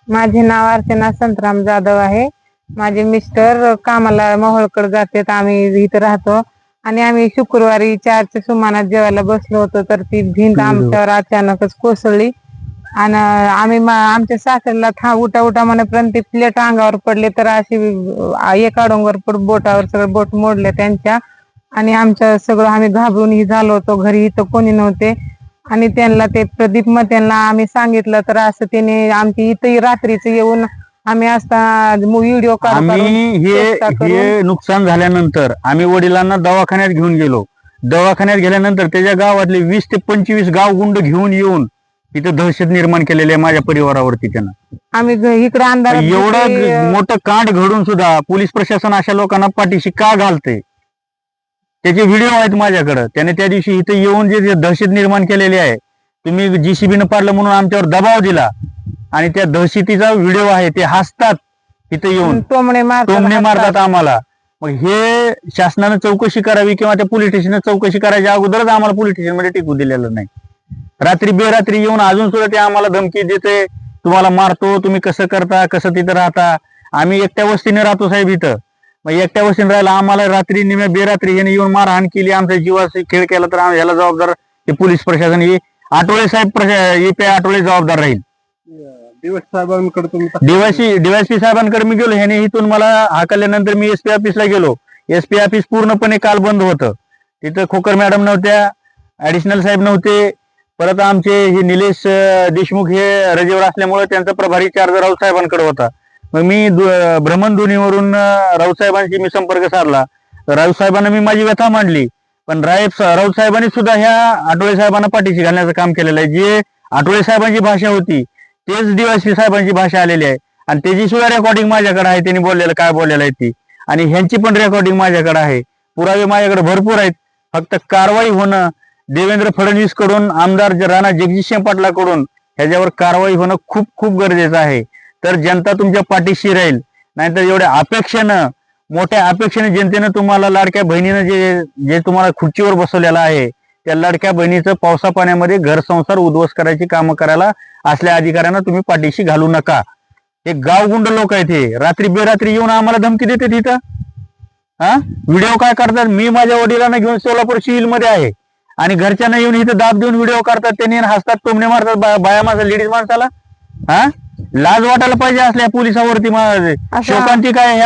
माझे नाव अर्चना संतराम जाधव आहे. माझे मिस्टर कामाला मोहोळकडे जातात, आम्ही इथं राहतो. आणि आम्ही शुक्रवारी 4च्या सुमारास जेवायला बसलो होतो, तर ती भिंत आमच्यावर अचानकच कोसळली. आणि आम्ही आमच्या सासऱ्याला उठा उठा म्हणेपर्यंत ते प्लेट अंगावर पडले, तर अशी एक अडोंगर बोटावर सगळं बोट मोडले त्यांच्या. आणि आमच्या सगळं आम्ही घाबरून झालो होतो. घरी इथं कोणी नव्हते. आणि त्यांना ते प्रदीप त्यांना आम्ही सांगितलं, तर असं त्याने आमची इथं रात्रीच येऊन आम्ही असता व्हिडिओ आम्ही हे नुकसान झाल्यानंतर आम्ही वडिलांना दवाखान्यात घेऊन गेलो. दवाखान्यात गेल्यानंतर त्याच्या गावातले 20 ते 25 गाव गुंड घेऊन येऊन इथं दहशत निर्माण केलेली आहे माझ्या परिवारावरती. त्यांना आम्ही इकडे अंधारात एवढं मोठं कांड घडून सुद्धा पोलीस प्रशासन अशा लोकांना पाठीशी का घालते, त्याचे व्हिडिओ आहेत माझ्याकडे. त्याने त्या दिवशी इथे येऊन जे दहशत निर्माण केलेली आहे, तुम्ही JCB पाडलं म्हणून आमच्यावर दबाव दिला, आणि त्या दहशतीचा व्हिडिओ आहे. ते हसतात इथे येऊन, टोमणे मारतात आम्हाला. मग हे शासनानं चौकशी करावी, किंवा त्या पोलीस स्टेशनने चौकशी करायच्या अगोदरच आम्हाला पोलीस स्टेशन मध्ये टिकू दिलेलं नाही. रात्री बेरात्री येऊन अजून सुद्धा ते आम्हाला धमकी देते, तुम्हाला मारतो, तुम्ही कसं करता, कसं तिथं राहता. आम्ही एकट्या वस्तीने राहतो साहेब इथं. मग एकट्या वस्तीने राहिला आम्हाला रात्री निम्या बेरात्री याने येऊन मारहाण केली, आमच्या जीवाशी खेळ केला, तर ह्याला जबाबदार हे पोलीस प्रशासन, हे आठवले साहेब EP आठवले जबाबदार राहील. DYSP साहेबांकडे मी गेलो. ह्याने इथून मला हाकलल्यानंतर मी SP ऑफिसला गेलो. SP ऑफिस पूर्णपणे काल बंद होतं. तिथं खोकर मॅडम नव्हत्या, ऍडिशनल साहेब नव्हते. परत आमचे हे निलेश देशमुख हे रजेवर असल्यामुळे त्यांचा प्रभारी चार्ज राऊत साहेबांकडे होता. मग मी भ्रमणध्वनीवरून राऊत साहेबांशी मी संपर्क साधला. राऊत साहेबांना मी माझी व्यथा मांडली, पण राऊत साहेबांनी सुद्धा ह्या आठवले साहेबांना पाठीशी घालण्याचं काम केलेलं आहे. जे आठवले साहेबांची भाषा होती तेच DYSP साहेबांची भाषा आलेली आहे, आणि त्याची सुद्धा रेकॉर्डिंग माझ्याकडे आहे. त्यांनी बोललेलं काय बोललेलं आहे ती, आणि ह्यांची पण रेकॉर्डिंग माझ्याकडे आहे. पुरावे माझ्याकडे भरपूर आहेत. फक्त कारवाई होणं, देवेंद्र फडणवीस कडून, आमदार राणा जगजितसिंह पाटलाकडून ह्याच्यावर कारवाई होणं खूप खूप गरजेचं आहे. तर जनता तुमच्या पाठीशी राहील. नाहीतर एवढ्या अपेक्षेनं, मोठ्या अपेक्षेने जनतेनं तुम्हाला लाडक्या बहिणीनं जे तुम्हाला खुर्चीवर बसवलेलं आहे, त्या लाडक्या बहिणीचं पावसा पाण्यामध्ये घर संसार उद्ध्वस्त करायची कामं करायला असल्या अधिकाऱ्यांना तुम्ही पाठीशी घालू नका. हे गावगुंड लोक आहेत, हे रात्री बेरात्री येऊन आम्हाला धमकी देते तिथं. व्हिडिओ काय करतात, मी माझ्या वडिलांना घेऊन सोलापूर सिव्हिल मध्ये आहे, आणि घरच्यांना येऊन इथं दाब देऊन व्हिडिओ करतात. त्यांनी हसतात, टोमणे मारतात बाया माणसा, लेडीज माणसाला. लाज वाटायला पाहिजे असल्या पोलिसावरती, शोकांती काय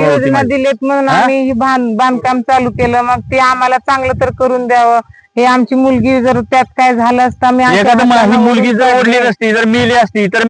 योजना दिलेत म्हणून आम्ही बांधकाम चालू केलं. मग ते आम्हाला चांगलं तर करून द्यावं. हे आमची मुलगी जर त्यात काय झालं असतं, एखादं मुलगी जर ओढली नसती, जर मिली असती तर